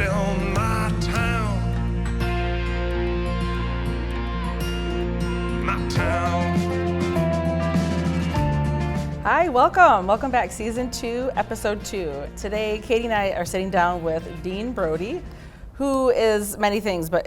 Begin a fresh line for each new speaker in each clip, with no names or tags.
sell my town. My town.
Hi, welcome. Welcome back, Season 2, Episode 2. Today, Katie and I are sitting down with Dean Brody, who is many things, but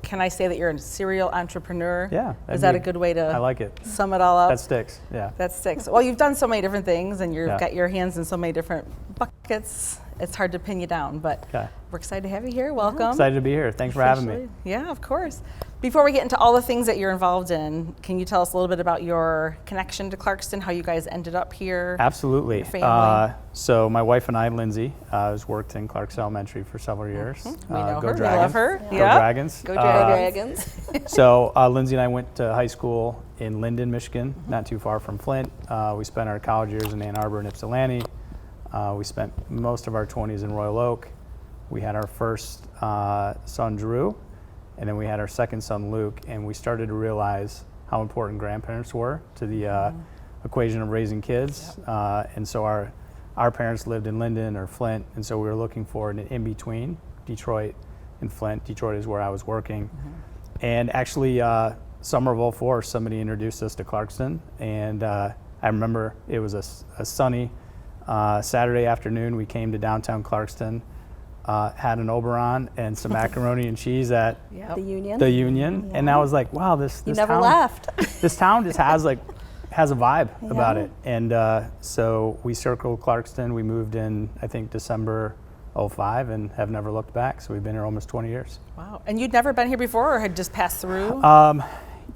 can I say that you're a serial entrepreneur?
Yeah.
Is that a good way to
I like it.
Sum it all up?
That sticks, yeah.
That sticks. Well, you've done so many different things and you've got your hands in so many different buckets. It's hard to pin you down, but we're excited to have you here. Welcome.
Excited to be here. Thanks for having me.
Yeah, of course. Before we get into all the things that you're involved in, can you tell us a little bit about your connection to Clarkston, how you guys ended up here?
Absolutely.
Your family?
So my wife and I, Lindsay, has worked in Clarkston Elementary for several years.
We know
Go
her.
Dragons.
We love her.
Go
Yeah.
Dragons.
Go Dragons.
So Lindsay and I went to high school in Linden, Michigan, not too far from Flint. We spent our college years in Ann Arbor and Ypsilanti. We spent most of our 20s in Royal Oak. We had our first son, Drew, and then we had our second son, Luke, and we started to realize how important grandparents were to the equation of raising kids. And so our parents lived in Linden or Flint, and so we were looking for an in-between Detroit and Flint. Detroit is where I was working. And actually, summer of '04, somebody introduced us to Clarkston, and I remember it was a sunny Saturday afternoon. We came to downtown Clarkston, had an Oberon and some macaroni and cheese at
the Union.
The Union, and I was like, "Wow, this
You never
town,
left.
this town just has a vibe about it." And so we circled Clarkston. We moved in, I think, December '05, and have never looked back. So we've been here almost 20 years.
Wow. And you'd never been here before, or had just passed through?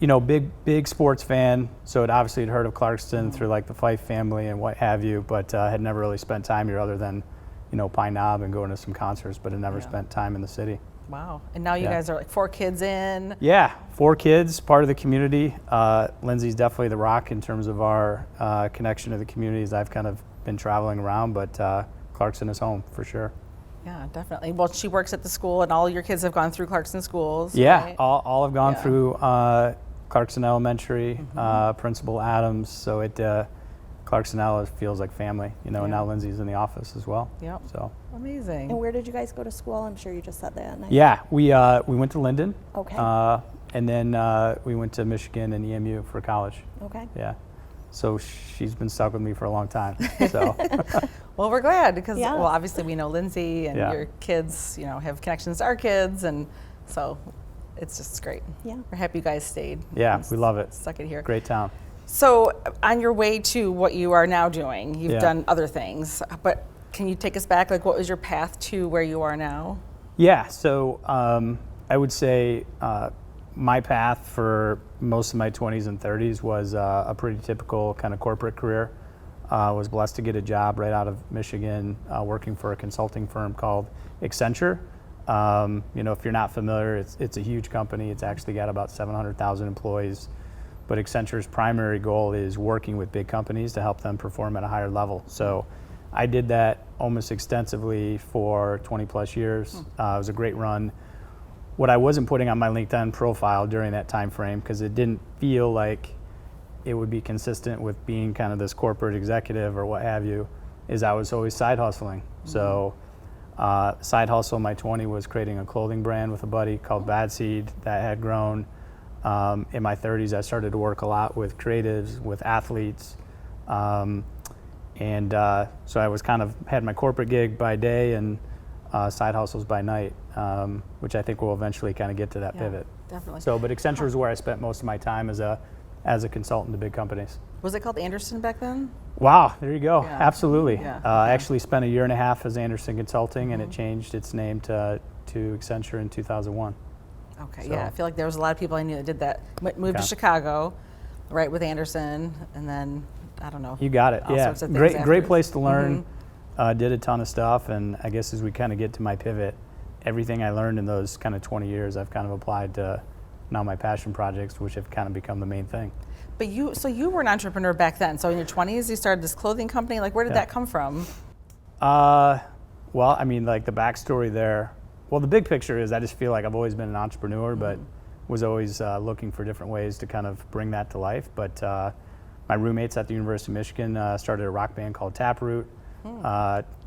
You know, big sports fan, so I'd obviously heard of Clarkston through like the Fife family and what have you, but had never really spent time here other than, you know, Pine Knob and going to some concerts, but had never spent time in the city.
Wow. And now you guys are like 4 kids in.
Yeah, 4 kids, part of the community. Lindsay's definitely the rock in terms of our connection to the communities. I've kind of been traveling around, but Clarkston is home for sure.
Yeah, definitely. Well, she works at the school, and all your kids have gone through Clarkston schools.
Yeah,
right?
all have gone through Clarkston Elementary, Principal Adams, so Clarkston feels like family, you know, and now Lindsay's in the office as well.
Yep.
So
amazing.
And where did you guys go to school? I'm sure you just said that.
Yeah, we went to Linden.
Okay.
And then we went to Michigan and EMU for college.
Okay.
Yeah. So she's been stuck with me for a long time. So.
Well, we're glad because, well, obviously we know Lindsay and your kids, you know, have connections to our kids, and so it's great.
Yeah.
We're happy you guys stayed.
Yeah, we love it.
Stuck it here.
Great town.
So on your way to what you are now doing, you've done other things, but can you take us back? Like, what was your path to where you are now?
Yeah, so I would say my path for most of my 20s and 30s was a pretty typical kind of corporate career. Was blessed to get a job right out of Michigan working for a consulting firm called Accenture. You know, if you're not familiar, it's a huge company. It's actually got about 700,000 employees. But Accenture's primary goal is working with big companies to help them perform at a higher level. So I did that almost extensively for 20 plus years. It was a great run. What I wasn't putting on my LinkedIn profile during that time frame, because it didn't feel like it would be consistent with being kind of this corporate executive or what have you, is I was always side hustling. So side hustle in my 20s was creating a clothing brand with a buddy called Bad Seed that had grown. In my 30s, I started to work a lot with creatives, with athletes. So I was kind of had my corporate gig by day and side hustles by night, which I think we'll eventually kind of get to that pivot.
Definitely.
So, but Accenture is where I spent most of my time as a consultant to big companies.
Was it called Anderson back then?
Wow, there you go.
Yeah.
Absolutely.
Yeah.
I actually spent a year and a half as Anderson Consulting, and it changed its name to Accenture in 2001.
Okay,
So.
yeah, I feel like there was a lot of people I knew that did that. Moved to Chicago, right, with Anderson, and then, I don't know.
You got it,
all
yeah.
sorts of things
Great place to learn. Did a ton of stuff, and I guess as we kind of get to my pivot, everything I learned in those kind of 20 years, I've kind of applied to now my passion projects, which have kind of become the main thing.
But you were an entrepreneur back then. So in your 20s, you started this clothing company. Like, where did that come from?
Well, I mean, like the backstory there. Well, the big picture is I just feel like I've always been an entrepreneur, but was always looking for different ways to kind of bring that to life. But my roommates at the University of Michigan started a rock band called Taproot.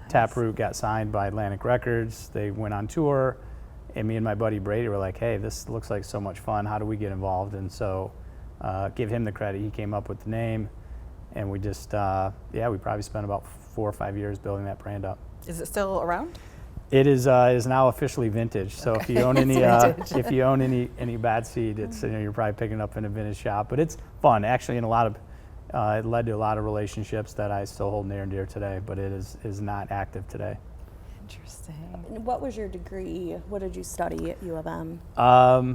Taproot got signed by Atlantic Records. They went on tour, and me and my buddy Brady were like, hey, this looks like so much fun. How do we get involved? And so give him the credit. He came up with the name, and we just, we probably spent about 4 or 5 years building that brand up.
Is it still around?
It is now officially vintage. So if you own any bad seed, it's you're probably picking up in a vintage shop. But it's fun, actually, and it led to a lot of relationships that I still hold near and dear today. But it is not active today.
Interesting.
What was your degree? What did you study at U of M?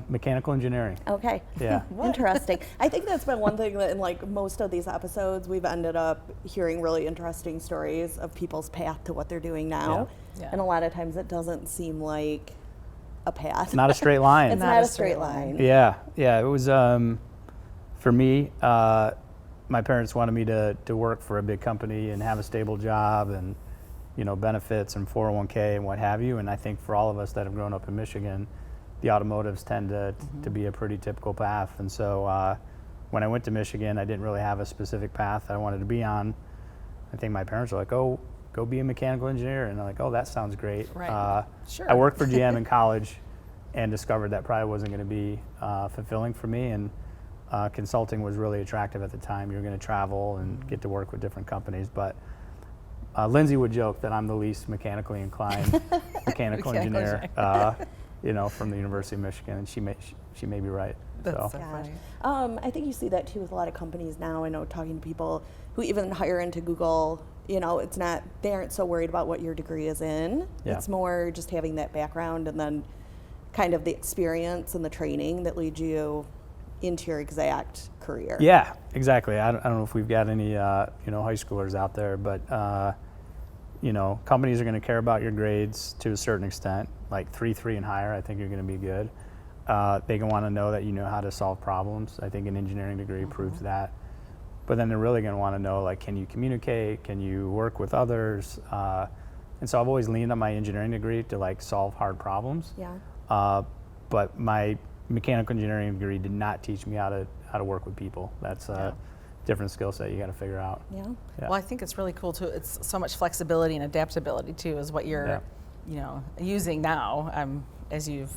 Mechanical engineering.
Okay.
Yeah.
Interesting. I think that's been one thing that in like most of these episodes, we've ended up hearing really interesting stories of people's path to what they're doing now.
Yeah.
And a lot of times it doesn't seem like a path.
Not a straight line.
It's not a straight line.
Yeah. It was, for me, my parents wanted me to work for a big company and have a stable job and, benefits and 401k and what have you. And I think for all of us that have grown up in Michigan, the automotives tend to be a pretty typical path. And so when I went to Michigan, I didn't really have a specific path I wanted to be on. I think my parents were like, oh, go be a mechanical engineer. And I'm like, oh, that sounds great.
Right. Sure.
I worked for GM in college and discovered that probably wasn't going to be fulfilling for me. And consulting was really attractive at the time. You're going to travel and get to work with different companies. But Lindsay would joke that I'm the least mechanically inclined mechanical engineer, from the University of Michigan, and she may be right.
That's
so
funny.
I think you see that too with a lot of companies now. I know talking to people who even hire into Google, they aren't so worried about what your degree is in.
Yeah.
It's more just having that background and then kind of the experience and the training that leads you into your exact career.
Yeah, exactly. I don't know if we've got any high schoolers out there, but companies are going to care about your grades to a certain extent, like 3.3 and higher. I think you're going to be good. They can want to know that you know how to solve problems. I think an engineering degree proves that. But then they're really going to want to know, like, can you communicate? Can you work with others? And so I've always leaned on my engineering degree to like solve hard problems.
Yeah.
But my mechanical engineering degree did not teach me how to work with people. That's a different skill set you got to figure out.
Yeah.
Well, I think it's really cool too. It's so much flexibility and adaptability too, is what you're, using now as you've,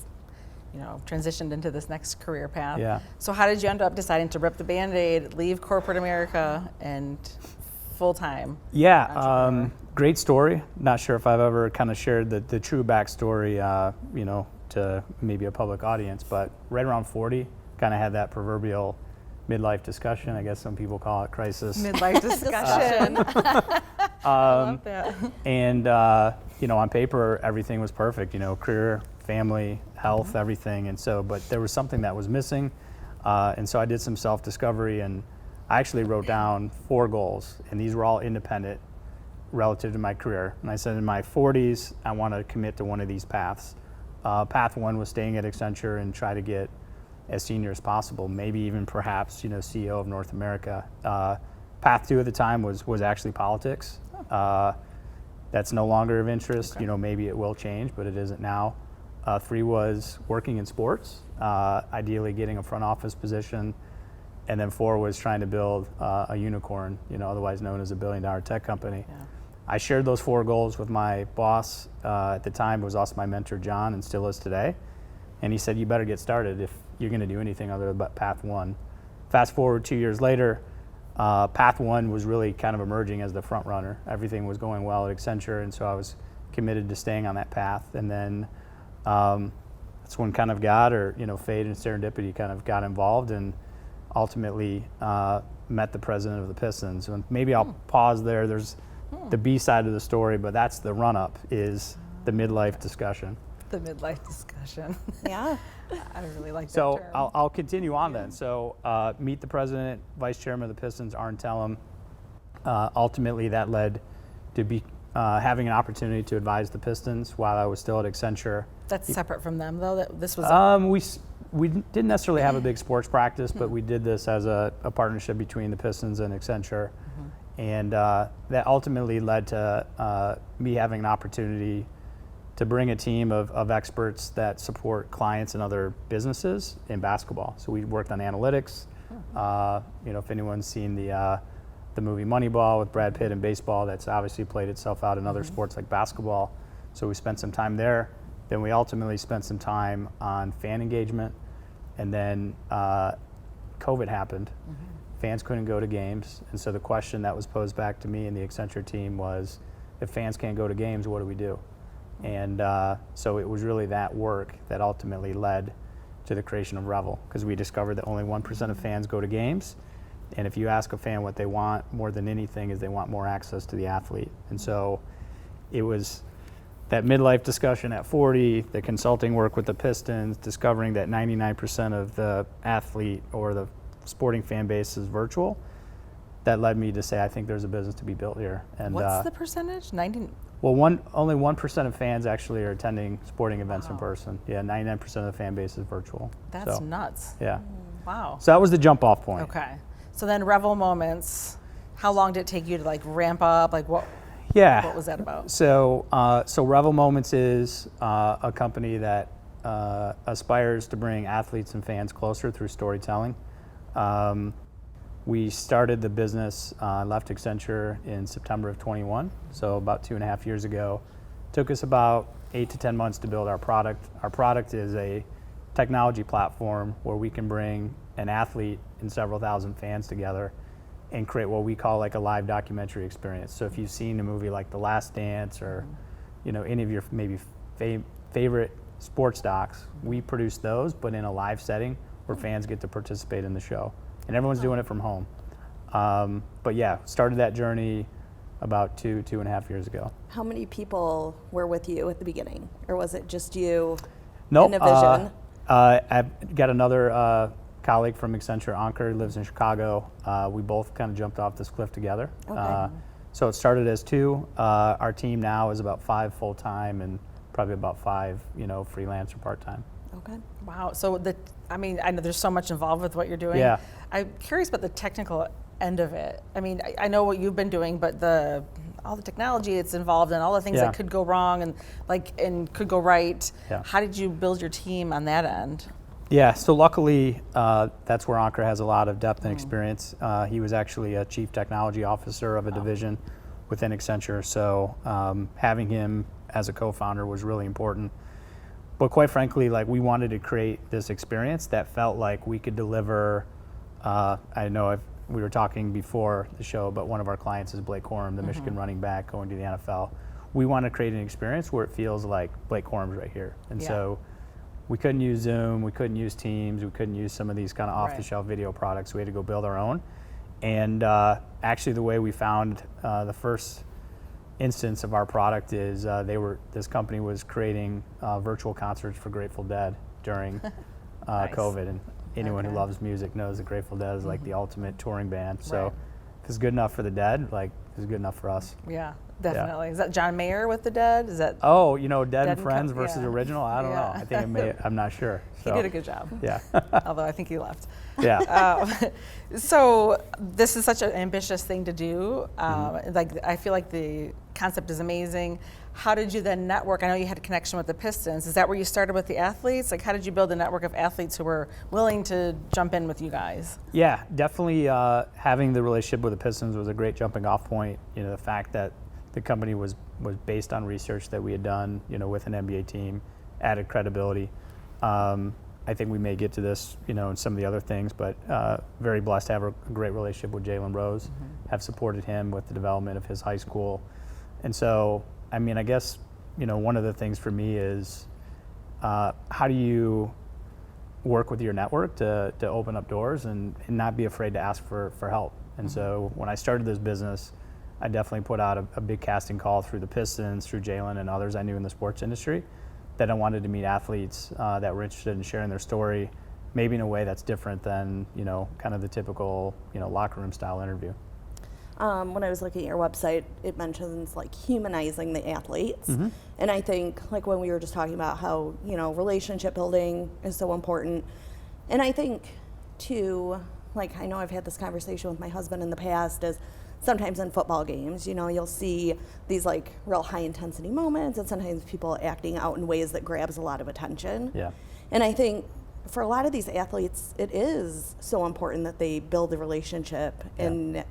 transitioned into this next career path.
Yeah.
So how did you end up deciding to rip the Band-Aid, leave corporate America, and full-time?
Yeah. Great story. Not sure if I've ever kind of shared the true backstory, to maybe a public audience, but right around 40, kind of had that proverbial midlife discussion. I guess some people call it crisis.
Midlife discussion. I love that.
And, on paper, everything was perfect, career, family, health, everything. And so, but there was something that was missing. And so I did some self-discovery, and I actually wrote down 4 goals, and these were all independent relative to my career. And I said in my 40s, I want to commit to one of these paths. Path 1 was staying at Accenture and try to get as senior as possible, maybe even perhaps, CEO of North America. Path 2 at the time was actually politics. That's no longer of interest.
Okay.
Maybe it will change, but it isn't now. 3 was working in sports, ideally getting a front office position. And then 4 was trying to build a unicorn, otherwise known as a billion-dollar tech company.
Yeah.
I shared those 4 goals with my boss at the time. It was also my mentor, John, and still is today. And he said, you better get started if you're going to do anything other than Path 1. Fast forward 2 years later, Path 1 was really kind of emerging as the front runner. Everything was going well at Accenture, and so I was committed to staying on that path. And then that's when kind of God or fate and serendipity kind of got involved, and ultimately met the president of the Pistons. And maybe I'll pause there. There's the B side of the story, but that's the run-up, is the midlife discussion.
The midlife discussion.
Yeah.
I really like that
So
term.
I'll continue on then. So meet the president, vice chairman of the Pistons, Arn Tellem. Ultimately, that led to having an opportunity to advise the Pistons while I was still at Accenture.
That's separate from them, though. This was.
We didn't necessarily have a big sports practice, but we did this as a partnership between the Pistons and Accenture. And that ultimately led to me having an opportunity to bring a team of experts that support clients and other businesses in basketball. So we worked on analytics. If anyone's seen the the movie Moneyball with Brad Pitt in baseball. That's obviously played itself out in other sports like basketball. So we spent some time there. Then we ultimately spent some time on fan engagement. And then COVID happened. Fans couldn't go to games. And so the question that was posed back to me and the Accenture team was, if fans can't go to games, what do we do? And so it was really that work that ultimately led to the creation of REVEL, because we discovered that only 1% of fans go to games. And if you ask a fan what they want more than anything, is they want more access to the athlete. And so it was that midlife discussion at 40, the consulting work with the Pistons, discovering that 99% of the athlete or the sporting fan base is virtual, that led me to say, I think there's a business to be built here. And
what's the percentage? 90?
Well, only 1% of fans actually are attending sporting events in person. Yeah, 99% of the fan base is virtual.
That's nuts.
Yeah.
Wow.
So that was the jump off point.
Okay. So then REVEL Moments, how long did it take you to like ramp up? Like what was that about?
So REVEL Moments is a company that aspires to bring athletes and fans closer through storytelling. We started the business, left Accenture in September of 21, so about 2.5 years ago. Took us about 8 to 10 months to build our product. Our product is a technology platform where we can bring an athlete and several thousand fans together and create what we call like a live documentary experience. So if you've seen a movie like The Last Dance or any of your maybe favorite sports docs, we produce those, but in a live setting where fans get to participate in the show. And everyone's doing it from home. But yeah, started that journey about 2.5 years ago.
How many people were with you at the beginning? Or was it just you
Nope.
and a vision?
I've got another colleague from Accenture, Ankur, lives in Chicago. We both kind of jumped off this cliff together.
Okay.
So it started as 2. Our team now is about 5 full-time and probably about 5, freelance or part-time.
Okay.
Wow. So I know there's so much involved with what you're doing.
Yeah.
I'm curious about the technical end of it. I mean, I know what you've been doing, but all the technology it's involved and all the things that could go wrong and could go right.
Yeah.
How did you build your team on that end?
Yeah, so luckily that's where Ankur has a lot of depth and experience. He was actually a chief technology officer of a division within Accenture, so having him as a co-founder was really important. But quite frankly, we wanted to create this experience that felt like we could deliver. I know we were talking before the show, but one of our clients is Blake Corum, the Michigan running back going to the NFL. We want to create an experience where it feels like Blake Corum's right here. And so we couldn't use Zoom, we couldn't use Teams, we couldn't use some of these kind of off-the-shelf video products. We had to go build our own. And actually the way we found the first instance of our product is this company was creating virtual concerts for Grateful Dead during COVID, and anyone who loves music knows that Grateful Dead is like the ultimate touring band. So if it's good enough for the Dead, it's good enough for us.
Yeah, definitely. Is that John Mayer with the Dead? Is that?
Oh, Dead and Friends versus original? I don't know.
Yeah.
I think I'm not sure. So.
He did a good job.
Yeah.
Although I think he left.
Yeah.
So this is such an ambitious thing to do. I feel like the concept is amazing. How did you then network? I know you had a connection with the Pistons. Is that where you started with the athletes? How did you build a network of athletes who were willing to jump in with you guys? Yeah,
definitely having the relationship with the Pistons was a great jumping off point. The fact that the company was based on research that we had done, with an NBA team, added credibility. I think we may get to this, in some of the other things, but very blessed to have a great relationship with Jalen Rose, have supported him with the development of his high school. And so, I guess, one of the things for me is how do you work with your network to open up doors and not be afraid to ask for help. And so when I started this business, I definitely put out a big casting call through the Pistons, through Jalen and others I knew in the sports industry, that I wanted to meet athletes that were interested in sharing their story, maybe in a way that's different than, kind of the typical, locker room style interview.
When I was looking at your website, it mentions humanizing the athletes. And I think when we were just talking about how, relationship building is so important. And I think too, I know I've had this conversation with my husband in the past, is sometimes in football games, you'll see these real high intensity moments and sometimes people acting out in ways that grabs a lot of attention.
Yeah.
And I think for a lot of these athletes, it is so important that they build the relationship and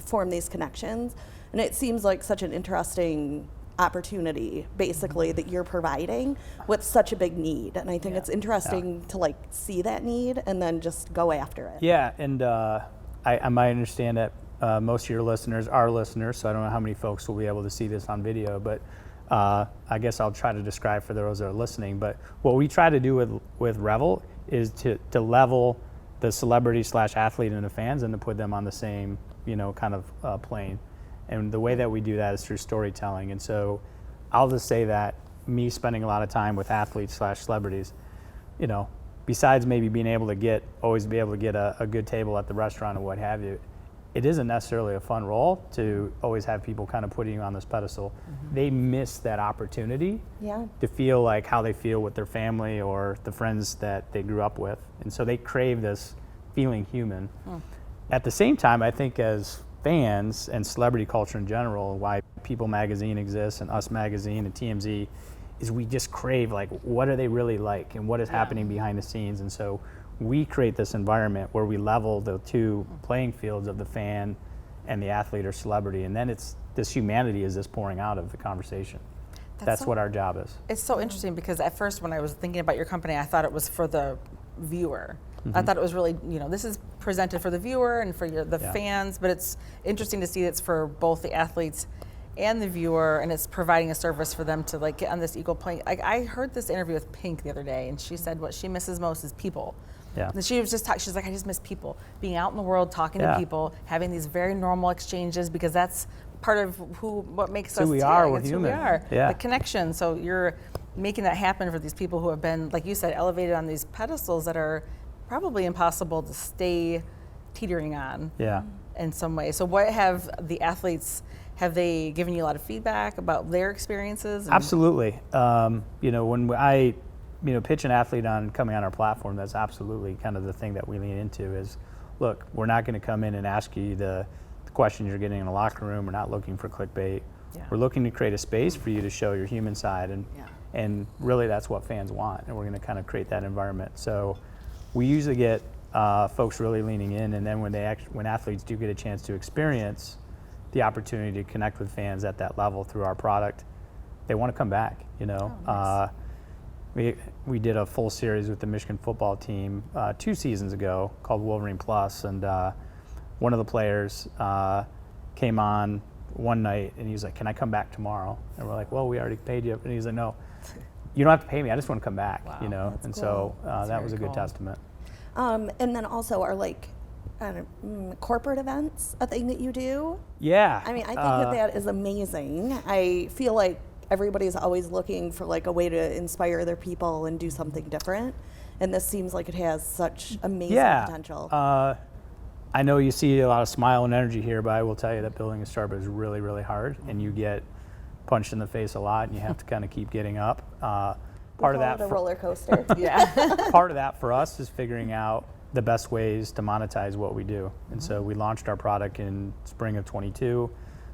form these connections. And it seems like such an interesting opportunity, basically, that you're providing with such a big need. And I think it's interesting to like see that need and then just go after it.
Yeah, and I might understand that most of your listeners are listeners, so I don't know how many folks will be able to see this on video, but I guess I'll try to describe for those that are listening. But what we try to do with REVEL is to level the celebrity / athlete and the fans and to put them on the same, kind of plane. And the way that we do that is through storytelling. And so I'll just say that me spending a lot of time with athletes / celebrities, besides maybe being able to always be able to get a good table at the restaurant or what have you, it isn't necessarily a fun role to always have people kind of putting you on this pedestal. They miss that opportunity to feel like how they feel with their family or the friends that they grew up with. And so they crave this feeling human. At the same time, I think as fans and celebrity culture in general, why People Magazine exists and Us Magazine and TMZ, is we just crave like, what are they really like and what is happening behind the scenes. And so we create this environment where we level the two playing fields of the fan and the athlete or celebrity, and then it's this humanity is just pouring out of the conversation. That's what our job is.
It's so interesting because at first when I was thinking about your company, I thought it was for the viewer. I thought it was really, this is presented for the viewer and for the fans, but it's interesting to see it's for both the athletes and the viewer, and it's providing a service for them to like get on this equal plane. Like I heard this interview with Pink the other day, and she said what she misses most is people.
Yeah.
And she was just she's like, I just miss people, being out in the world, talking to people, having these very normal exchanges, because that's part of what makes us
who we are. We're
it's
human.
Who we are.
Yeah.
The connection. So you're making that happen for these people who have been, like you said, elevated on these pedestals that are probably impossible to stay teetering on.
Yeah.
In some way. So what have the athletes, have they given you a lot of feedback about their experiences?
Absolutely. When I pitch an athlete on coming on our platform, that's absolutely kind of the thing that we lean into is, look, we're not going to come in and ask you the questions you're getting in a locker room. We're not looking for clickbait. We're looking to create a space for you to show your human side, and really that's what fans want, and we're going to kind of create that environment. So we usually get folks really leaning in, and then when athletes do get a chance to experience the opportunity to connect with fans at that level through our product, they want to come back. Nice. We did a full series with the Michigan football team 2 seasons ago called Wolverine Plus, and one of the players came on one night and he was like, "Can I come back tomorrow?" And we're like, "Well, we already paid you." And he's like, "No, you don't have to pay me. I just want to come back."
Wow,
And
cool.
so that was a good testament.
And then also are like corporate events a thing that you do?
Yeah.
I mean, I think that is amazing. I feel like everybody's always looking for like a way to inspire their people and do something different. And this seems like it has such amazing potential.
I know you see a lot of smile and energy here, but I will tell you that building a startup is really, really hard, and you get punched in the face a lot, and you have to kind of keep getting up. Part of that,
a roller coaster.
Part of that for us is figuring out the best ways to monetize what we do. And so we launched our product in spring of 22,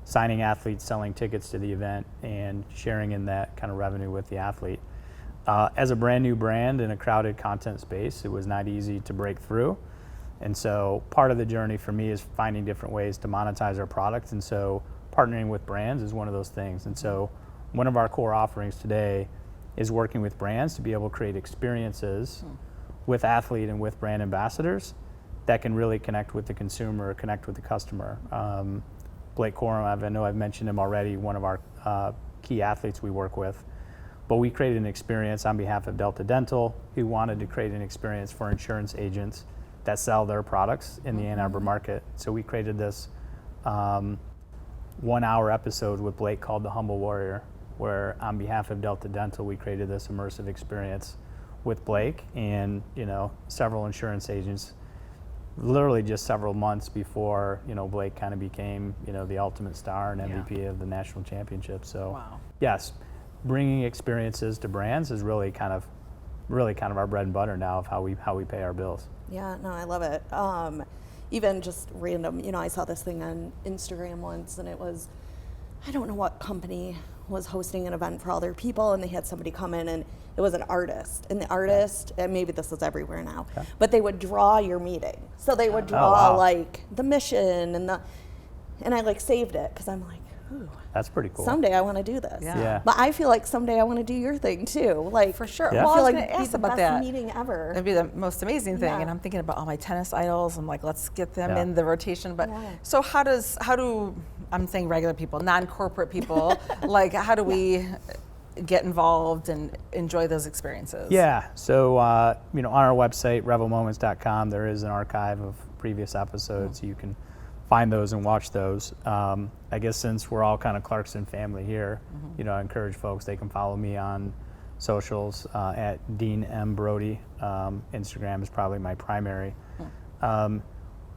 signing athletes, selling tickets to the event, and sharing in that kind of revenue with the athlete. As a brand new brand in a crowded content space, it was not easy to break through. And so part of the journey for me is finding different ways to monetize our product. And so partnering with brands is one of those things. And so one of our core offerings today is working with brands to be able to create experiences with athlete and with brand ambassadors that can really connect with the consumer, connect with the customer. Blake Corum, I know I've mentioned him already, one of our key athletes we work with. But we created an experience on behalf of Delta Dental, who wanted to create an experience for insurance agents that sell their products in the Ann Arbor market. So we created this 1-hour episode with Blake called The Humble Warrior, where on behalf of Delta Dental, we created this immersive experience with Blake and several insurance agents, literally just several months before Blake kind of became the ultimate star and MVP of the national championship. So yes, bringing experiences to brands is really kind of our bread and butter now of how we pay our bills.
Yeah, no, I love it. Even just random, I saw this thing on Instagram once, and it was, I don't know what company was hosting an event for all their people, and they had somebody come in, and it was an artist. And the artist, and maybe this is everywhere now, but they would draw your meeting. So they would draw like the mission and And I like saved it because I'm like, ooh,
That's pretty cool.
someday I want to do this.
Yeah.
Yeah.
But I feel like someday I want to do your thing too. Like
For sure.
Yeah.
Well,
I feel
I was
like
going to
it'd be
ask
the
about
best
that.
meeting ever.
It'd be the most amazing thing,
Yeah.
and I'm thinking about all my tennis idols. I'm like, let's get them
Yeah.
in the rotation. But
Yeah.
so how do I'm saying regular people, non-corporate people, like how do we get involved and enjoy those experiences?
Yeah. So, on our website, revelmoments.com, there is an archive of previous episodes. You can find those and watch those. I guess since we're all kind of Clarkston family here, I encourage folks, they can follow me on socials at Dean M. Brody. Instagram is probably my primary.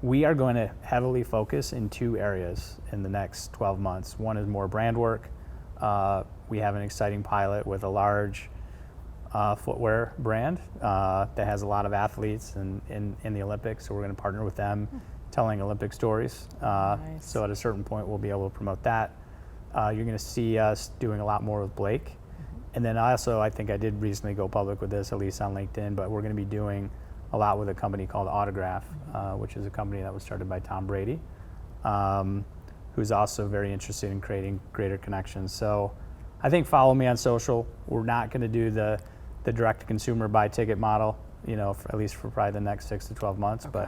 We are going to heavily focus in 2 areas in the next 12 months. One is more brand work. We have an exciting pilot with a large footwear brand that has a lot of athletes in the Olympics, so we're going to partner with them telling Olympic stories.
Nice.
So at a certain point, we'll be able to promote that. You're going to see us doing a lot more with Blake. And then also, I think I did recently go public with this, at least on LinkedIn, but we're going to be doing a lot with a company called Autograph, which is a company that was started by Tom Brady, who's also very interested in creating greater connections. So I think follow me on social. We're not going to do the direct-to-consumer buy ticket model, at least for probably the next 6 to 12 months.
Okay.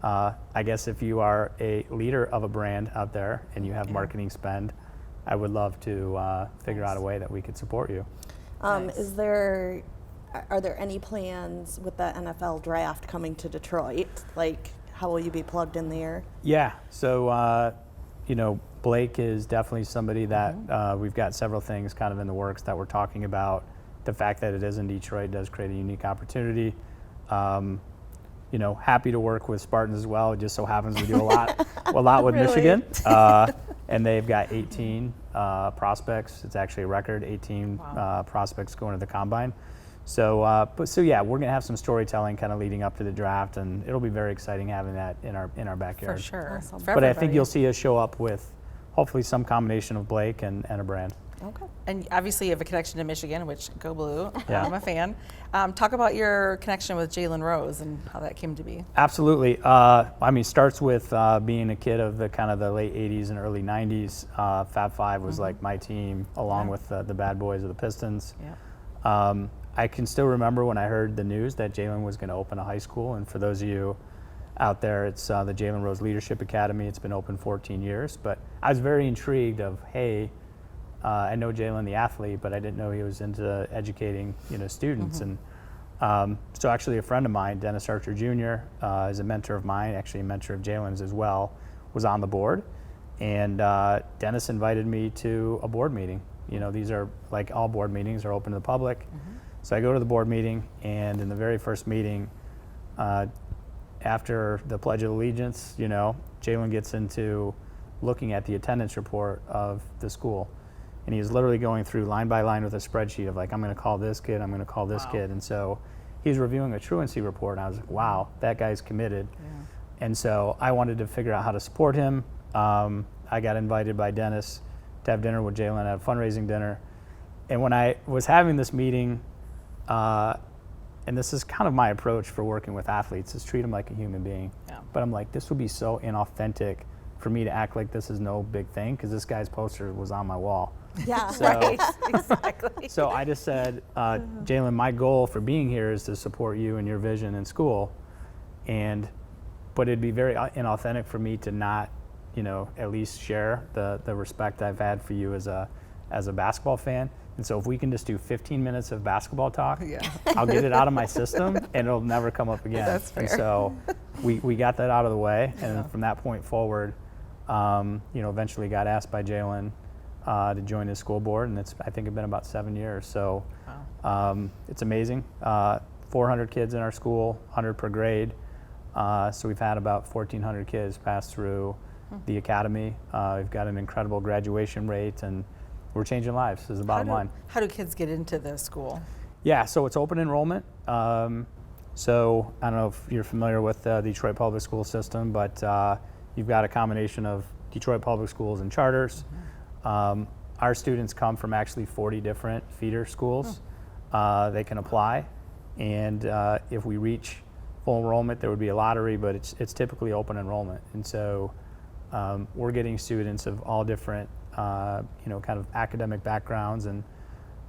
But I guess if you are a leader of a brand out there and you have marketing spend, I would love to figure out a way that we could support you.
Nice. Are there any plans with the NFL draft coming to Detroit? Like, how will you be plugged in there?
Yeah, so Blake is definitely somebody that we've got several things kind of in the works that we're talking about. The fact that it is in Detroit does create a unique opportunity. Happy to work with Spartans as well. It just so happens we do a lot with
Really?
Michigan, and they've got 18 prospects. It's actually a record, 18 prospects going to the combine. So, we're gonna have some storytelling kind of leading up to the draft, and it'll be very exciting having that in our backyard.
For sure.
Awesome.
For
But I think
everybody.
you'll see us show up with hopefully some combination of Blake and a brand.
Okay.
And obviously you have a connection to Michigan, which go blue.
Yeah.
I'm a fan. Talk about your connection with Jalen Rose and how that came to be.
Absolutely. Starts with being a kid of the kind of the late 80s and early 90s. Fab Five was like my team, along with the bad boys of the Pistons.
Yeah.
I can still remember when I heard the news that Jalen was going to open a high school. And for those of you out there, it's the Jalen Rose Leadership Academy. It's been open 14 years. But I was very intrigued of, hey, I know Jalen the athlete, but I didn't know he was into educating students. And so actually a friend of mine, Dennis Archer Jr., is a mentor of mine, actually a mentor of Jalen's as well, was on the board. And Dennis invited me to a board meeting. These are, like all board meetings, are open to the public. So I go to the board meeting, and in the very first meeting, after the Pledge of Allegiance, Jalen gets into looking at the attendance report of the school. And he's literally going through line by line with a spreadsheet of like, I'm going to call this kid, I'm going to call this kid. And so he's reviewing a truancy report, and I was like, wow, that guy's committed.
Yeah.
And so I wanted to figure out how to support him. I got invited by Dennis to have dinner with Jalen at a fundraising dinner. And when I was having this meeting, and this is kind of my approach for working with athletes, is treat them like a human being.
Yeah.
But I'm like, this would be so inauthentic for me to act like this is no big thing, because this guy's poster was on my wall.
Yeah.
So,
Right. Exactly.
so I just said, Jalen, my goal for being here is to support you and your vision in school. But it'd be very inauthentic for me to not, at least share the respect I've had for you as a basketball fan. And so if we can just do 15 minutes of basketball talk,
Yeah.
I'll get it out of my system and it'll never come up again.
That's fair.
And so we got that out of the way. And from that point forward, eventually got asked by Jalen to join his school board. And I think it's been about 7 years. So it's amazing. 400 kids in our school, 100 per grade. So we've had about 1,400 kids pass through the academy. We've got an incredible graduation rate, and we're changing lives is the bottom line.
How do kids get into the school?
Yeah, so it's open enrollment. So I don't know if you're familiar with the Detroit public school system, but you've got a combination of Detroit public schools and charters. Our students come from actually 40 different feeder schools. They can apply, and if we reach full enrollment, there would be a lottery, but it's typically open enrollment. And so we're getting students of all different, kind of academic backgrounds, and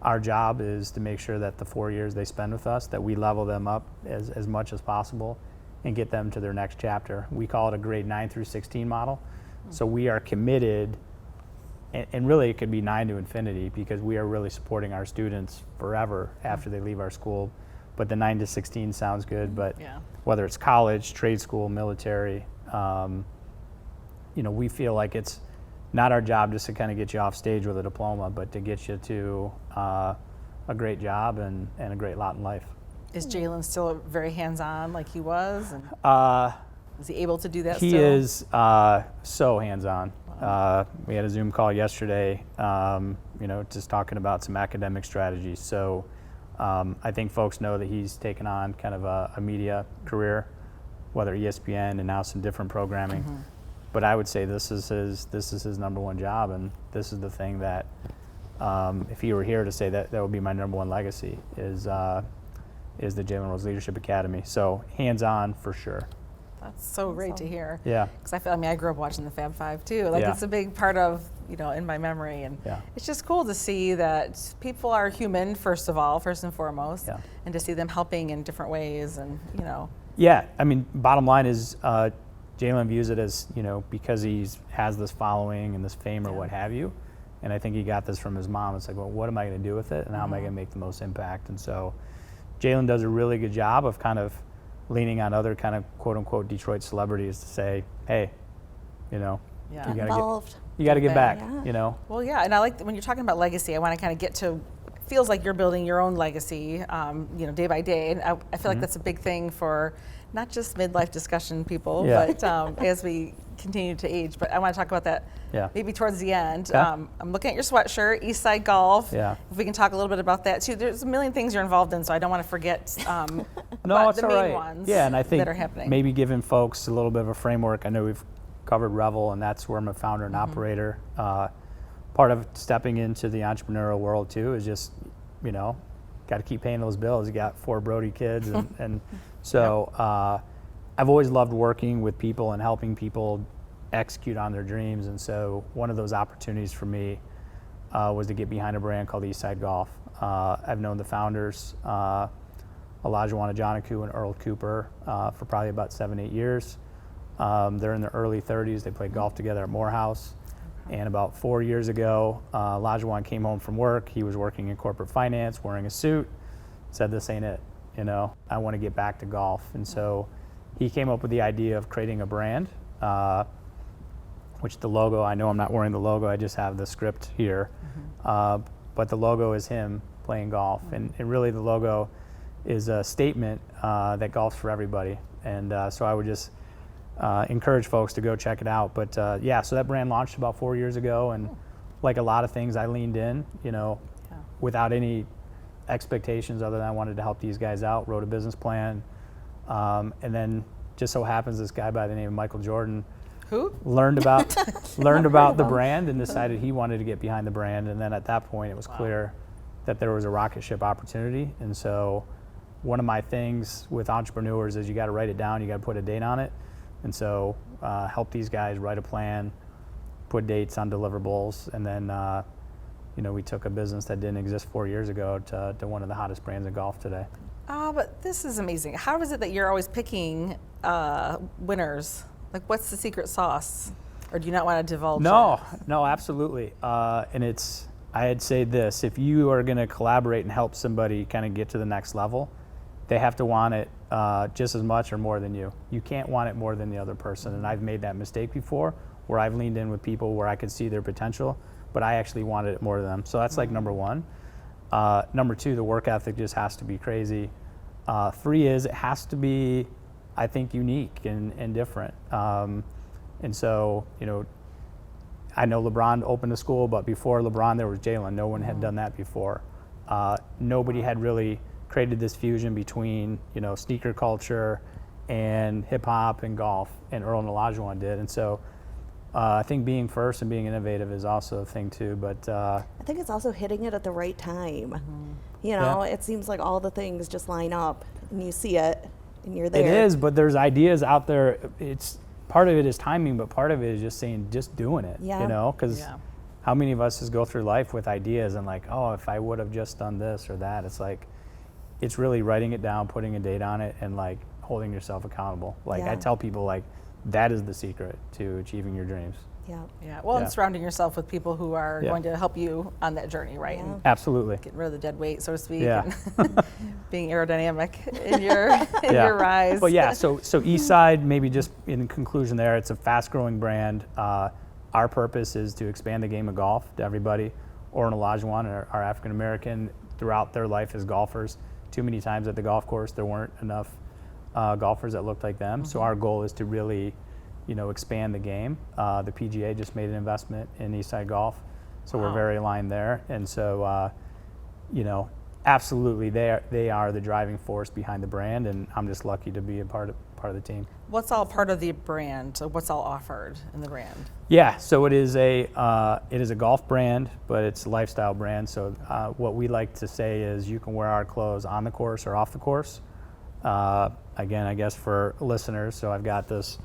our job is to make sure that the 4 years they spend with us, that we level them up as much as possible and get them to their next chapter. We call it a grade 9 through 16 model. So we are committed, and really it could be 9 to infinity, because we are really supporting our students forever after they leave our school. But the 9 to 16 sounds good, but whether it's college, trade school, military, we feel like it's not our job just to kind of get you off stage with a diploma, but to get you to a great job and a great lot in life.
Is Jalen still very hands-on like he was? And is he able to do that
he
still?
He is so hands-on. Wow. We had a Zoom call yesterday, just talking about some academic strategies. So I think folks know that he's taken on kind of a media career, whether ESPN and now some different programming. Mm-hmm. But I would say this is his number one job, and this is the thing that, if he were here, to say that would be my number one legacy is the Jalen Rose Leadership Academy. So hands-on for sure.
That's so great to hear.
Yeah.
Because I grew up watching the Fab Five too. It's a big part of in my memory, and it's just cool to see that people are human first and foremost, and to see them helping in different ways, and
Yeah, I mean, bottom line is Jalen views it as because he has this following and this fame or what have you, and I think he got this from his mom. It's like, well, what am I going to do with it, and how am I going to make the most impact? And so Jalen does a really good job of kind of leaning on other kind of quote-unquote Detroit celebrities to say, hey, you got to get back,
Well, yeah, and I like when you're talking about legacy, I want to kind of get to, feels like you're building your own legacy, day by day, and I feel like that's a big thing for not just midlife discussion people, but as we continue to age. But I want to talk about that maybe towards the end.
Okay.
I'm looking at your sweatshirt, Eastside Golf.
Yeah.
If we can talk a little bit about that too. There's a million things you're involved in, so I don't want to forget
No, it's
the
all
main
right.
ones
and I think
that are happening.
Maybe giving folks a little bit of a framework. I know we've covered REVEL, and that's where I'm a founder and operator. Part of stepping into the entrepreneurial world too is just, got to keep paying those bills. You got 4 Brody kids, and so I've always loved working with people and helping people execute on their dreams. And so one of those opportunities for me was to get behind a brand called Eastside Golf. I've known the founders, Olajuwon Ajanaku and Earl Cooper, for probably about 7-8 years. They're in their early 30s. They played golf together at Morehouse. And about 4 years ago, Olajuwon came home from work. He was working in corporate finance, wearing a suit, said, this ain't it. I want to get back to golf. And so he came up with the idea of creating a brand, which the logo, I know I'm not wearing the logo, I just have the script here. But the logo is him playing golf. And really the logo is a statement that golf's for everybody. And so I would just encourage folks to go check it out. But so that brand launched about 4 years ago, and like a lot of things, I leaned in, without any expectations other than I wanted to help these guys out, wrote a business plan, and then just so happens this guy by the name of Michael Jordan learned about the brand and decided he wanted to get behind the brand. And then at that point it was clear that there was a rocket ship opportunity. And so one of my things with entrepreneurs is you got to write it down, you got to put a date on it. And so help these guys write a plan, put dates on deliverables, and then we took a business that didn't exist 4 years ago to one of the hottest brands in golf today.
But this is amazing. How is it that you're always picking winners? Like, what's the secret sauce? Or do you not want to divulge that?
No, absolutely. And I'd say this, if you are going to collaborate and help somebody kind of get to the next level, they have to want it just as much or more than you. You can't want it more than the other person. And I've made that mistake before, where I've leaned in with people where I could see their potential, but I actually wanted it more than them. So that's like number one. Number 2, the work ethic just has to be crazy. 3 is it has to be, I think, unique and different. And so, I know LeBron opened a school, but before LeBron there was Jalen. No one had done that before. Nobody had really created this fusion between, sneaker culture and hip hop and golf, and Earl and Olajuwon did. And so I think being first and being innovative is also a thing too, but
I think it's also hitting it at the right time. It seems like all the things just line up and you see it and you're there.
It is, but there's ideas out there. part of it is timing, but part of it is just doing it.
Yeah.
You know, because
Yeah.
how many of us just go through life with ideas and like, oh, if I would have just done this or that. It's like, it's really writing it down, putting a date on it, and like holding yourself accountable. Like I
Yeah.
tell people, like that is the secret to achieving your dreams.
Yeah.
Yeah. Well,
Yeah.
and surrounding yourself with people who are
Yeah.
going to help you on that journey, right?
Yeah.
And
Absolutely.
getting rid of the dead weight, so to speak.
Yeah.
And being aerodynamic in your in
Yeah.
your rise.
But yeah, so Eastside, maybe just in conclusion there, it's a fast-growing brand. Our purpose is to expand the game of golf to everybody. Oren Olajuwon are African American throughout their life as golfers. Too many times at the golf course, there weren't enough golfers that looked like them. So our goal is to really, expand the game. The PGA just made an investment in Eastside Golf, so we're
Wow.
very aligned there. And so, absolutely, they are the driving force behind the brand, and I'm just lucky to be a part of the team.
What's all part of the brand? So what's all offered in the brand?
Yeah, so it is a golf brand, but it's a lifestyle brand. So what we like to say is you can wear our clothes on the course or off the course. Again, I guess for listeners, so I've got this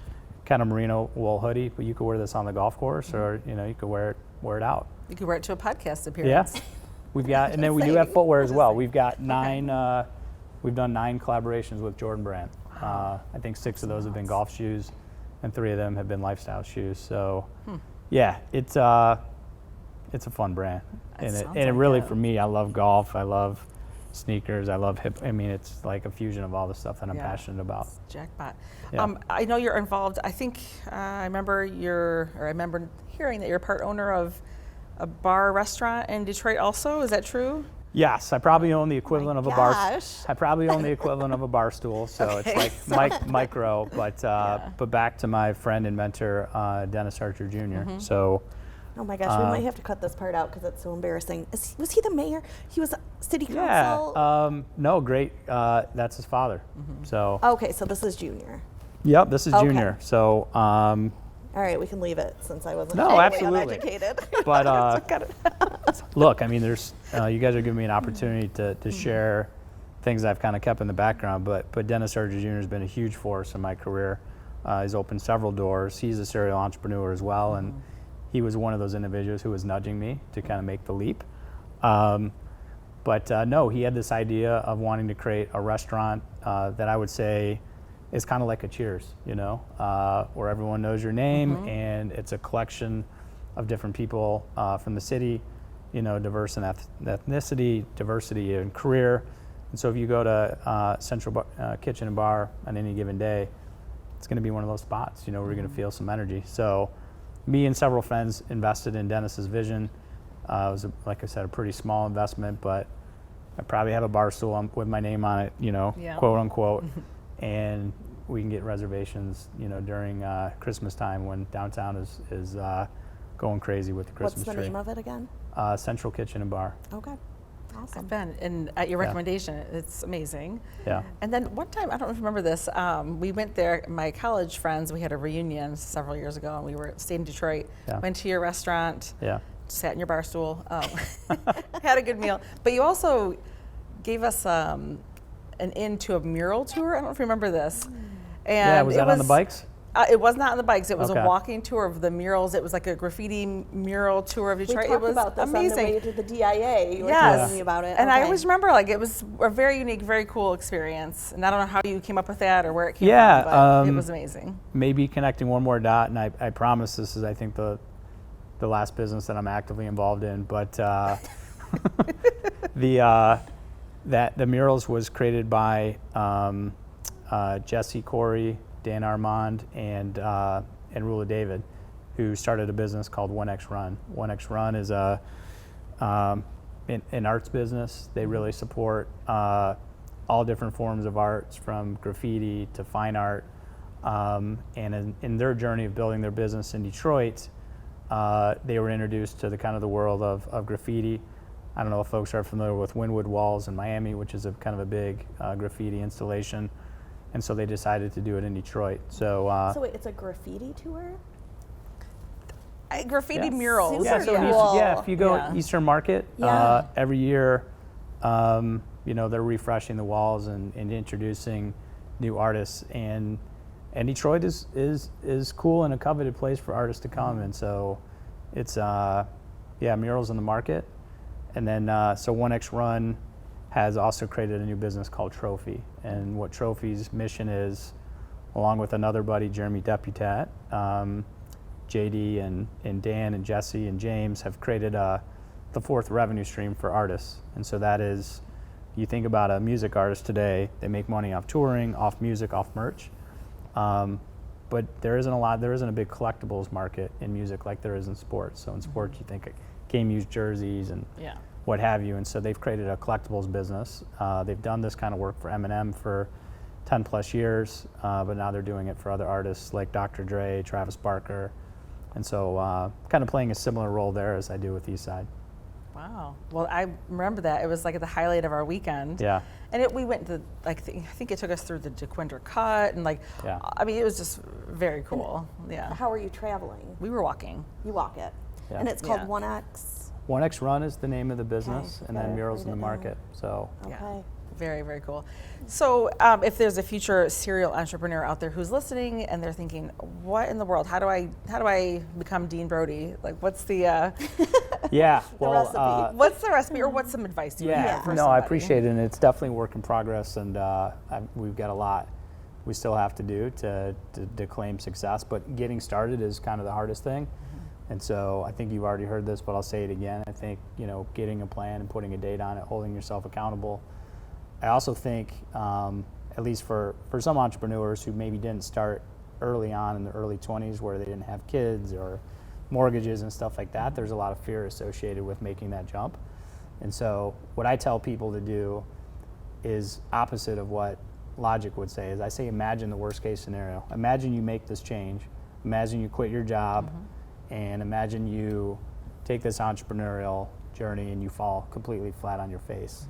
kind of merino wool hoodie, but you could wear this on the golf course, or you could wear it out.
You could wear it to a podcast
Yeah,
appearance.
we've got, and then we do have footwear as well. We've got 9. We've done 9 collaborations with Jordan Brand. I think 6 of those have been golf shoes, and 3 of them have been lifestyle shoes. So, yeah, it's a fun brand,
That
and
sounds
it
like
really
it.
for me, I love golf. I love sneakers. I love hip. I mean, it's like a fusion of all the stuff that I'm
Yeah.
passionate about.
Jackpot.
Yeah.
I know you're involved. I think I remember hearing that you're part owner of a bar restaurant in Detroit. Also, is that true?
Yes, I probably own the equivalent of a bar.
gosh.
I probably own the equivalent of a bar stool, so
Okay,
it's like micro. But back to my friend and mentor, Dennis Archer Jr. So.
Oh my gosh, we might have to cut this part out because it's so embarrassing. Was he the mayor? He was city council?
Yeah. No, great. That's his father. So.
Okay, so this is Junior.
Yep, this is
Okay.
Junior. So.
All right, we can leave it since I wasn't
No,
totally
absolutely.
uneducated.
But look, I mean, there's you guys are giving me an opportunity to share things I've kind of kept in the background. But Dennis Archer Jr. has been a huge force in my career. He's opened several doors. He's a serial entrepreneur as well, and he was one of those individuals who was nudging me to kind of make the leap. But no, he had this idea of wanting to create a restaurant that I would say is kind of like a Cheers, where everyone knows your name, and it's a collection of different people from the city, diverse in ethnicity, diversity in career. And so if you go to Central Kitchen and Bar on any given day, it's going to be one of those spots, where you're going to feel some energy. So me and several friends invested in Dennis's vision. It was, like I said, a pretty small investment, but I probably have a bar stool with my name on it,
Yeah.
quote unquote. And we can get reservations, during Christmas time when downtown is going crazy with the
What's
Christmas
the
tree.
name of it again?
Central Kitchen and Bar.
Okay, awesome.
I've been, and at your
Yeah.
recommendation, it's amazing.
Yeah.
And then one time, I don't know if you remember this, we went there, my college friends, we had a reunion several years ago, and we stayed in Detroit,
Yeah.
went to your restaurant,
Yeah.
sat in your bar stool, had a good meal. But you also gave us an in to a mural tour. I don't know if you remember this. And
Yeah, was that on the bikes?
It was not on the bikes. It was
Okay.
a walking tour of the murals. It was like a graffiti mural tour of
We
Detroit.
talked
It was
about this
amazing.
on the way to the DIA. You were
Yes.
telling me about it.
And I
Okay.
always remember, it was a very unique, very cool experience. And I don't know how you came up with that or where it came
Yeah,
from, but it was amazing.
Maybe connecting one more dot, and I promise this is, I think, the last business that I'm actively involved in. But the murals was created by Jesse Corey, Dan Armand, and Rula David, who started a business called 1X Run. 1X Run is an arts business. They really support all different forms of arts, from graffiti to fine art. And in their journey of building their business in Detroit, they were introduced to the world of graffiti. I don't know if folks are familiar with Wynwood Walls in Miami, which is a kind of a big graffiti installation. And so they decided to do it in Detroit. So,
So wait, it's a graffiti tour?
Graffiti
Yeah.
murals.
yeah, so
Super
if you,
cool.
if you go
Yeah.
Eastern Market,
Yeah.
every year, they're refreshing the walls and introducing new artists. And and Detroit is cool and a coveted place for artists to come. And so it's murals in the market. And then so 1X Run has also created a new business called Trophy. And what Trophy's mission is, along with another buddy, Jeremy Deputat, JD and Dan and Jesse and James have created the fourth revenue stream for artists. And so that is, you think about a music artist today, they make money off touring, off music, off merch. But there isn't a big collectibles market in music like there is in sports. So in sports, you think game used jerseys and what have you. And so they've created a collectibles business. They've done this kind of work for Eminem for 10 plus years, but now they're doing it for other artists like Dr. Dre, Travis Barker. And so kind of playing a similar role there as I do with Eastside.
Wow. Well, I remember that. It was like the highlight of our weekend.
Yeah.
And we went to, I think it took us through the DeQuinder Cut, and I mean, it was just very cool. Yeah.
How are you traveling?
We were walking.
You walk it.
Yeah.
And it's called 1X?
1X Run is the name of the business, and then Murals in the
read it
Market. So.
Okay.
Yeah. Very, very cool. So if there's a future serial entrepreneur out there who's listening and they're thinking, what in the world, how do I become Dean Brody? Like, what's the
recipe.
what's the recipe, or what's some advice you have for
no,
somebody?
I appreciate it, and it's definitely a work in progress, and we've got a lot we still have to do to claim success, but getting started is kind of the hardest thing. And so I think you've already heard this, but I'll say it again. I think, getting a plan and putting a date on it, holding yourself accountable. I also think, at least for some entrepreneurs who maybe didn't start early on in the early 20s where they didn't have kids or mortgages and stuff like that, there's a lot of fear associated with making that jump. And so what I tell people to do is opposite of what logic would say. Is I say, imagine the worst case scenario. Imagine you make this change. Imagine you quit your job, and imagine you take this entrepreneurial journey and you fall completely flat on your face.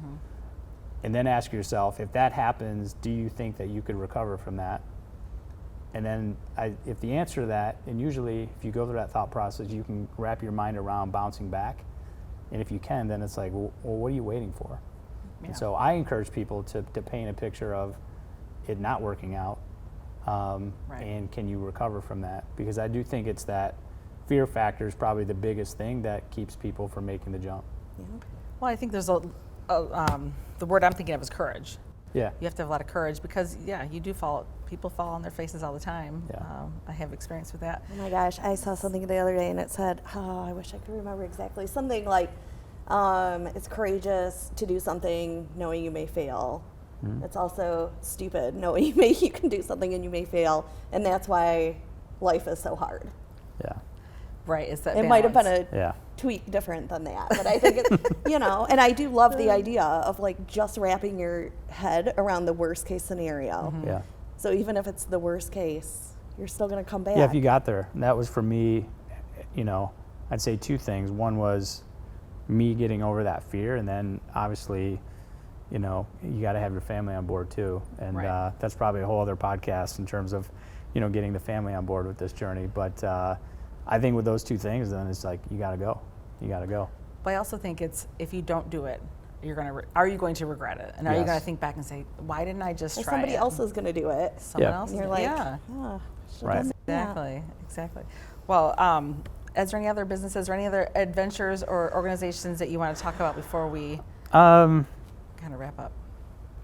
And then ask yourself, if that happens, do you think that you could recover from that? And then if the answer to that, and usually if you go through that thought process, you can wrap your mind around bouncing back. And if you can, then it's like, well, what are you waiting for? Yeah. And so I encourage people to paint a picture of it not working out, and can you recover from that? Because I do think it's that fear factor is probably the biggest thing that keeps people from making the jump.
Yeah. Well, I think there's the word I'm thinking of is courage.
Yeah.
You have to have a lot of courage because, you do fall. People fall on their faces all the time.
Yeah.
I have experience with that.
Oh my gosh, I saw something the other day and it said, I wish I could remember exactly. Something like, it's courageous to do something knowing you may fail. It's also stupid knowing you can do something and you may fail. And that's why life is so hard.
Yeah.
Right, it's that
It
balance.
might have been a tweak different than that, but I think it's, and I do love the idea of like just wrapping your head around the worst case scenario.
Yeah.
So even if it's the worst case, you're still going to come back.
Yeah, if you got there. And that was for me, I'd say two things. One was me getting over that fear, and then obviously, you got to have your family on board too. And that's probably a whole other podcast in terms of, getting the family on board with this journey. But I think with those two things, then it's like, you got to go. You got to go.
But I also think it's, if you don't do it, are you going to regret it? And are you going to think back and say, why didn't I just try
somebody
it?
else is going to do it.
Someone else?
And you're like,
right.
Exactly. Well, is there any other businesses or any other adventures or organizations that you want to talk about before we kind of wrap up?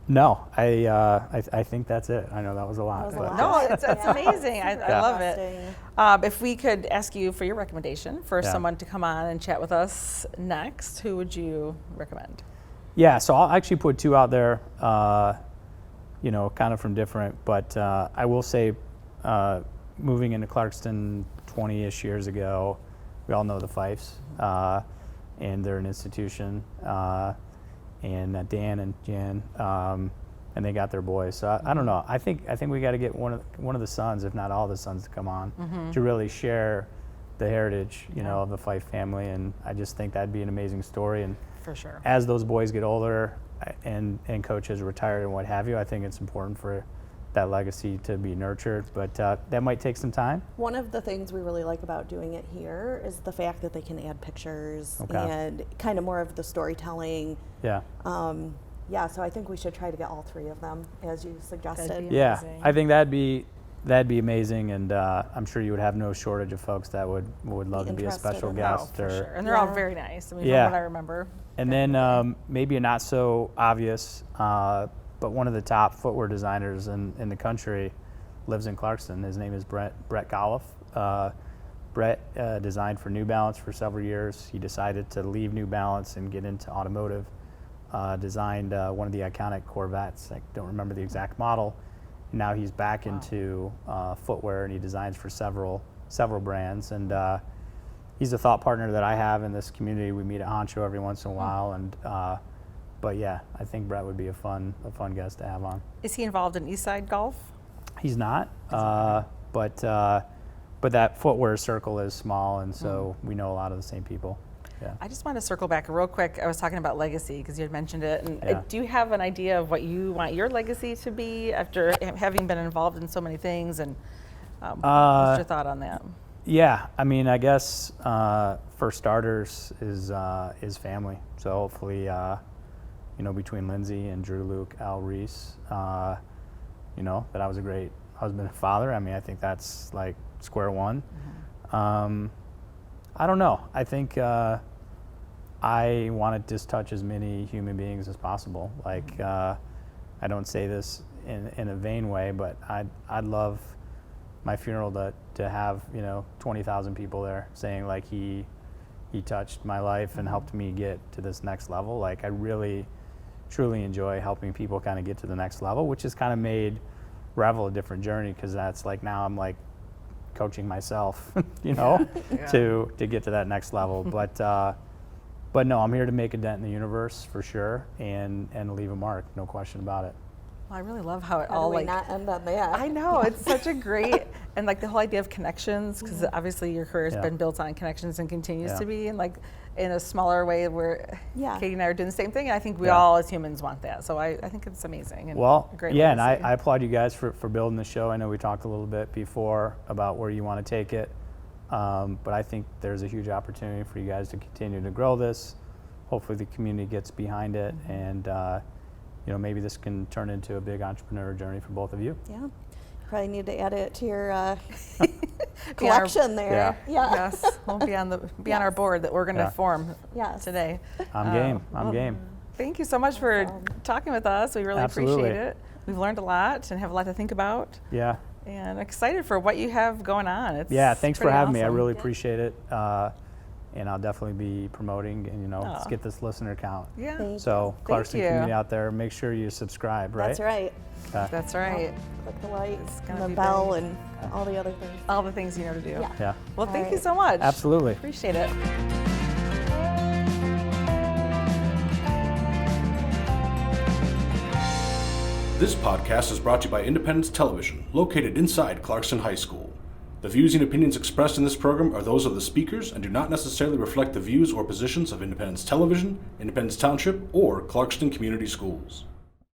No, I think that's it. I know that was a lot.
No, it's amazing. I love it. If we could ask you for your recommendation for someone to come on and chat with us next, who would you recommend?
Yeah, so I'll actually put two out there, kind of from different, but I will say moving into Clarkston 20-ish years ago, we all know the Fifes, and they're an institution. And Dan and Jan, and they got their boys. So I don't know. I think we got to get one of the sons, if not all the sons, to come on to really share the heritage, of the Fife family. And I just think that'd be an amazing story. And
for sure,
as those boys get older, and coaches retire and what have you, I think it's important for that legacy to be nurtured, but that might take some time.
One of the things we really like about doing it here is the fact that they can add pictures and kind of more of the storytelling.
Yeah.
So I think we should try to get all three of them, as you suggested.
Yeah, I think that'd be that'd be amazing, and I'm sure you would have no shortage of folks that would love to be a
interested
special
in
Oh,
guest.
for
or
sure. And they're all
Yeah.
very nice. I mean,
Yeah.
from what I remember.
And then maybe a not so obvious, but one of the top footwear designers in the country lives in Clarkston. His name is Brett Golliff. Brett designed for New Balance for several years. He decided to leave New Balance and get into automotive. Designed one of the iconic Corvettes. I don't remember the exact model. Now he's back into footwear, and he designs for several brands. And he's a thought partner that I have in this community. We meet at Honcho every once in a while, and but yeah, I think Brett would be a fun guest to have on.
Is he involved in Eastside Golf?
He's not, but that footwear circle is small, and so we know a lot of the same people. Yeah.
I just want to circle back real quick. I was talking about legacy because you had mentioned it. And
Yeah.
do you have an idea of what you want your legacy to be after having been involved in so many things? And what's your thought on that?
Yeah, I mean, I guess for starters is family. So hopefully, between Lindsay and Drew, Luke, Al, Reese, that I was a great husband and father. I mean, I think that's like square one. I don't know. I think I want to just touch as many human beings as possible. Like, I don't say this in a vain way, but I'd love my funeral to have 20,000 people there saying like he touched my life and helped me get to this next level. Like, I really truly enjoy helping people kind of get to the next level, which has kind of made Revel a different journey, because that's like now I'm like coaching myself, to get to that next level. But no, I'm here to make a dent in the universe for sure, and leave a mark, no question about it.
Well, I really love how it
How
all
do we
like.
not end on that?
I know, it's such a great, and like the whole idea of connections, because obviously your career has
Yeah.
been built on connections and continues
Yeah.
to be, and like in a smaller way where
Yeah.
Katie and I are doing the same thing, and I think we
Yeah.
all as humans want that. So I think it's amazing. And
Well,
a great
yeah, and
legacy.
I applaud you guys for building the show. I know we talked a little bit before about where you want to take it, but I think there's a huge opportunity for you guys to continue to grow this. Hopefully the community gets behind it, and maybe this can turn into a big entrepreneur journey for both of you.
Yeah. Probably need to add it to your
Be on our-
collection there. Yeah.
Yes, we'll be on on our board that we're going to
Yeah.
form
Yes.
today.
I'm game. I'm game.
Thank you so much for talking with us. We really
Absolutely.
appreciate it. We've learned a lot and have a lot to think about,
Yeah.
and excited for what you have going on.
Yeah, thanks for
pretty
having me. I
awesome.
really appreciate it. And I'll definitely be promoting, and let's
Aw.
get this listener count.
Yeah,
Thank
So, Clarkston
you.
community out there, make sure you subscribe, right?
That's right.
Okay.
that's right.
Click the like,
It's gonna
and the
be
bell,
big.
and all the other things.
All the things you know to do.
Yeah.
Yeah,
Well,
All
thank you
right.
so much.
absolutely.
Appreciate it.
This podcast is brought to you by Independence Television, located inside Clarkston High School. The views and opinions expressed in this program are those of the speakers and do not necessarily reflect the views or positions of Independence Television, Independence Township, or Clarkston Community Schools.